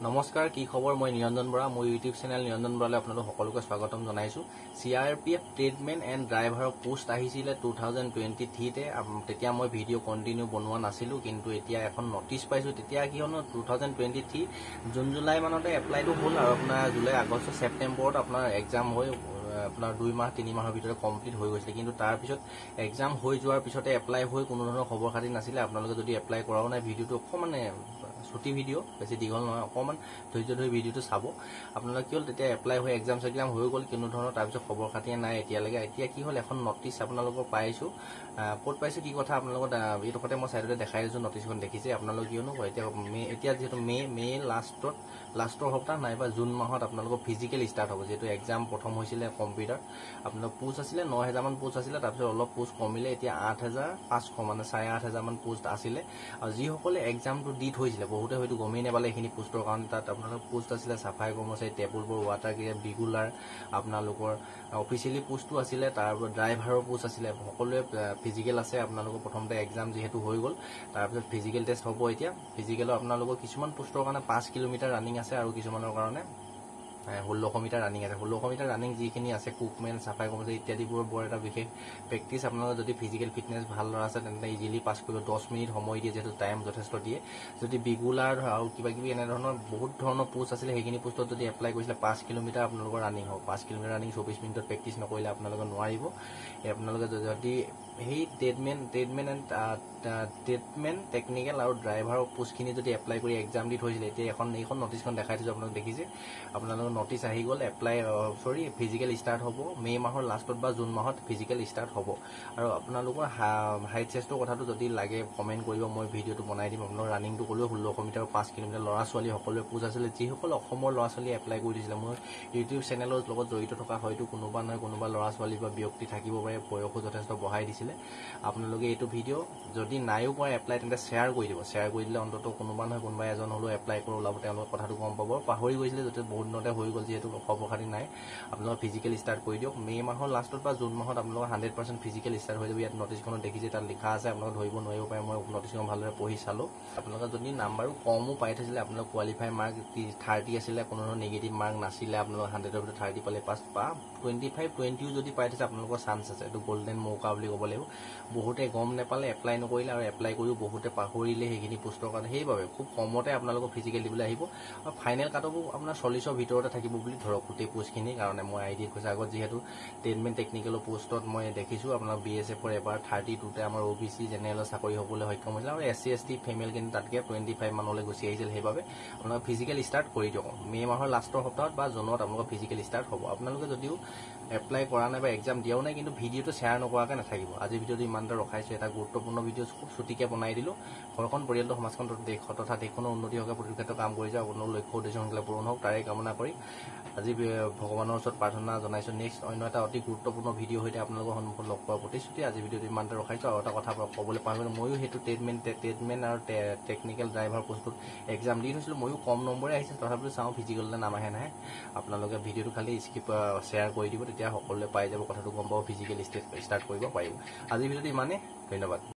নমস্কাৰ, কি খবৰ? মই নিৰঞ্জন বৰা, মোৰ ইউটিউব চেনেল নিৰঞ্জন বৰালৈ আপোনালোক সকলোকে স্বাগতম জনাইছোঁ। CRPF ট্ৰেডমেন এণ্ড ড্ৰাইভাৰৰ পোষ্ট আহিছিলে 2023-তে। তেতিয়া মই ভিডিঅ' কণ্টিনিউ বনোৱা নাছিলোঁ, কিন্তু এতিয়া এখন নটিচ পাইছোঁ। তেতিয়া কি হ'ল, 2023 জুন জুলাই মানতে এপ্লাইটো হ'ল আৰু আপোনাৰ জুলাই আগষ্ট ছেপ্টেম্বৰত আপোনাৰ এক্সাম হৈ আপোনাৰ 2 মাহ 3 মাহৰ ভিতৰত কমপ্লিট হৈ গৈছে। কিন্তু তাৰপিছত এক্সাম হৈ যোৱাৰ পিছতে এপ্লাই হৈ কোনো ধৰণৰ খবৰ খাতি নাছিলে। আপোনালোকে যদি এপ্লাই কৰাও নাই, ভিডিঅ'টো অকণমান ছুটি ভিডিঅ', বেছি দীঘল নহয়, অকণমান ধৈৰ্য ধৰি ভিডিঅ'টো চাব। আপোনালোকে কি হ'ল, তেতিয়া এপ্লাই হৈ এক্সাম হৈ গ'ল, কোনো ধৰণৰ তাৰপিছত খবৰ খাতিয়ে নাই এতিয়ালৈকে। এতিয়া কি হ'ল, এখন নটিচ আপোনালোকক পাইছোঁ। ক'ত পাইছোঁ কি কথা আপোনালোকক এইডোখৰতে মই চাইডতে দেখাই দিছোঁ। নটিচখন দেখিছে আপোনালোকে? কিয়নো এতিয়া যিহেতু মে লাষ্টৰ সপ্তাহ নাইবা জুন মাহত আপোনালোকৰ ফিজিকেল ষ্টাৰ্ট হ'ব। যিহেতু এক্সাম প্ৰথম হৈছিলে কম্পিউটাৰ, আপোনালোকৰ পোষ্ট আছিলে 9,000 মান পোষ্ট আছিলে, তাৰপিছত অলপ পোষ্ট কমিলে, এতিয়া 8,500 মানে 8,500 মান পোষ্ট আছিলে। আৰু যিসকলে এক্সামটো দি থৈছিলে, বহুতে হয়তো গমেই নাপালে এইখিনি পোষ্টৰ কাৰণে। তাত আপোনালোকৰ পোষ্ট আছিলে চাফাই কৰ্মচাৰী, টেবুলবোৰ, ৱাটাৰ কেৰিয়াৰ, ৰেগুলাৰ আপোনালোকৰ অফিচিয়েলি পোষ্টটো আছিলে, তাৰপৰা ড্ৰাইভাৰৰ পোষ্ট আছিলে। সকলোৱে ফিজিকেল আছে। আপোনালোকৰ প্ৰথমতে এক্সাম যিহেতু হৈ গ'ল, তাৰপিছত ফিজিকেল টেষ্ট হ'ব। এতিয়া ফিজিকেলৰ আপোনালোকৰ কিছুমান পোষ্টৰ কাৰণে 5 কিলোমিটাৰ ৰানিং আছে আৰু কিছুমানৰ কাৰণে 1600 মিটাৰ ৰানিং আছে। 1600 মিটাৰ ৰানিং যিখিনি আছে, কুকমেন, চাফাই কৰ্মচাৰী ইত্যাদিবোৰৰ বৰ এটা বিশেষ প্ৰেক্টিচ। আপোনালোকৰ যদি ফিজিকেল ফিটনেছ ভাল আছে, তেন্তে ইজিলি পাছ কৰিব। 10 মিনিট সময় দিয়ে, যিহেতু টাইম যথেষ্ট দিয়ে। যদি ৰেগুলাৰ আৰু কিবাকিবি এনেধৰণৰ বহুত ধৰণৰ পোষ্ট আছিলে, সেইখিনি পোষ্টত যদি এপ্লাই কৰিছিলে, 5 কিলোমিটাৰ আপোনালোকৰ ৰানিং হ'ব। 5 কিলোমিটাৰ ৰানিং 24 মিনিটত প্ৰেক্টিচ নকৰিলে আপোনালোকে নোৱাৰিব। আপোনালোকে যদি সেই ট্ৰেডমেন টেকনিকেল আৰু ড্ৰাইভাৰৰ পোষ্টখিনি যদি এপ্লাই কৰি এক্সাম দি থৈছিলে, এতিয়া এইখন নটিচখন দেখাই থৈছোঁ, আপোনালোকে দেখিছে। আপোনালোকৰ নটিচ আহি গ'ল। ফিজিকেল ষ্টাৰ্ট হ'ব মে' মাহৰ লাষ্টত বা জুন মাহত ফিজিকেল ষ্টাৰ্ট হ'ব। আৰু আপোনালোকৰ হাইট চেষ্টৰ কথাটো যদি লাগে কমেণ্ট কৰিব, মই ভিডিঅ'টো বনাই দিম। আপোনালোকৰ ৰানিংটো ক'লেও 1600 মিটাৰ 5 কিলোমিটাৰ ল'ৰা ছোৱালী সকলোৱে পোষ্ট আছিলে। যিসকল অসমৰ ল'ৰা ছোৱালীয়ে এপ্লাই কৰি দিছিলে, মোৰ ইউটিউব চেনেলৰ লগত জড়িত থকা হয়তো কোনোবা নহয় কোনোবা ল'ৰা ছোৱালী বা ব্যক্তি থাকিব পাৰে, বয়সো যথেষ্ট বঢ়াই দিছিলে। আপোনালোকে এইটো ভিডিঅ' যদি নাইও কৰা এপ্লাই, তেন্তে শ্বেয়াৰ কৰি দিব। শ্বেয়াৰ কৰি দিলে অন্ততঃ কোনোবা নহয় কোনোবা এজন হ'লেও এপ্লাই কৰি ওলাব, তেওঁলোকে কথাটো গম পাব। পাহৰি গৈছিলে য'তে বহুত দিনতে হৈ গ'ল, যিহেতু খবৰ খাতি নাই। আপোনালোকে ফিজিকেল ষ্টাৰ্ট কৰি দিয়ক। মে' মাহৰ লাষ্টত বা জুন মাহত আপোনালোকৰ 100% ফিজিকেল ষ্টাৰ্ট হৈ যাব। ইয়াত নটিচখনত দেখিছে, তাত লিখা আছে। আপোনালোকে ধৰিব নোৱাৰিব পাৰে, মই নটিচখন ভালদৰে পঢ়ি চালোঁ। আপোনালোকে যদি নাম্বাৰো কমো পাই থৈছিলে, আপোনালোকৰ কোৱালিফাই মাৰ্ক 30 আছিলে, কোনো ধৰণৰ নিগেটিভ মাৰ্ক নাছিলে, আপোনালোকৰ 100ৰ ভিতৰত 30 পালে পাছ, বা 25-20 যদি পাই থৈছে, আপোনালোকৰ চান্স আছে। এইটো গল্ডেন মৌকা বুলি ক'ব লাগিব। বহুতে গম নাপালে, এপ্লাই নকৰিলে, আৰু এপ্লাই কৰিও বহুতে পাহৰিলে সেইখিনি পোষ্টৰ কাৰণে। সেইবাবে খুব কমতে আপোনালোকৰ ফিজিকেল দিবলৈ আহিব। আৰু ফাইনেল কাটঅফো আপোনাৰ 40ৰ ভিতৰতে থাকিব বুলি ধৰক, গোটেই পোষ্টখিনিৰ কাৰণে মই আইডিয়াত কৈছোঁ। আগত যিহেতু ট্ৰেডমেন টেকনিকেলৰ পোষ্টত মই দেখিছোঁ, আপোনাৰ BSFৰ এবাৰ 32তে আমাৰ OBC জেনেৰেলৰ চাকৰি হ'বলৈ সক্ষম হৈছিল, আৰু SC ST ফিমেল কিন্তু তাতকৈ 25 মানলৈ গুচি আহিছিল। সেইবাবে আপোনালোকে ফিজিকেল ষ্টাৰ্ট কৰি দিয়ক। মে' মাহৰ লাষ্টৰ সপ্তাহত বা জুনত আপোনালোকৰ ফিজিকেল ষ্টাৰ্ট হ'ব। আপোনালোকে যদিও এপ্লাই কৰা নাই বা এক্সাম দিয়াও নাই, কিন্তু ভিডিঅ'টো শ্বেয়াৰ নকৰাকৈ নাথাকিব। আজি ভিডিঅ'টো ইমানতে ৰখাইছোঁ। এটা গুৰুত্বপূৰ্ণ ভিডিঅ' খুব ছুটিকৈ বনাই দিলোঁ। ঘৰখন, পৰিয়ালটো, সমাজখন তথা দেশখনৰ উন্নতি হকে প্ৰতিটো ক্ষেত্ৰত কাম কৰি যাওক। আপোনালোকৰ লক্ষ্য উদ্দেশ্য সোনকালে পূৰণ হওক, তাৰে কামনা কৰি আজি ভগৱানৰ ওচৰত প্ৰাৰ্থনা জনাইছোঁ। নেক্সট অন্য এটা অতি গুৰুত্বপূৰ্ণ ভিডিঅ' সৈতে আপোনালোকৰ সন্মুখত লগ পোৱাৰ প্ৰতিশ্ৰুতি। আজি ভিডিঅ'টো ইমানতে ৰখাইছোঁ। আৰু এটা কথা ক'বলৈ পাহৰিলোঁ, ময়ো সেইটো ট্ৰেডমেন আৰু টেকনিকেল ড্ৰাইভাৰ পোষ্টটোত এক্সাম দি থৈছিলোঁ। ময়ো কম নম্বৰে আহিছে, তথাপিও চাওঁ ফিজিকেললৈ নাম আহে নাহে। আপোনালোকে ভিডিঅ'টো খালি শ্বেয়াৰ কৰি দিব, তেতিয়া সকলোৱে পাই যাব, কথাটো গম পাব, ফিজিকেল ষ্টাৰ্ট কৰিব পাৰিব। আজি ভিডিঅ'টো ইমানেই, ধন্যবাদ।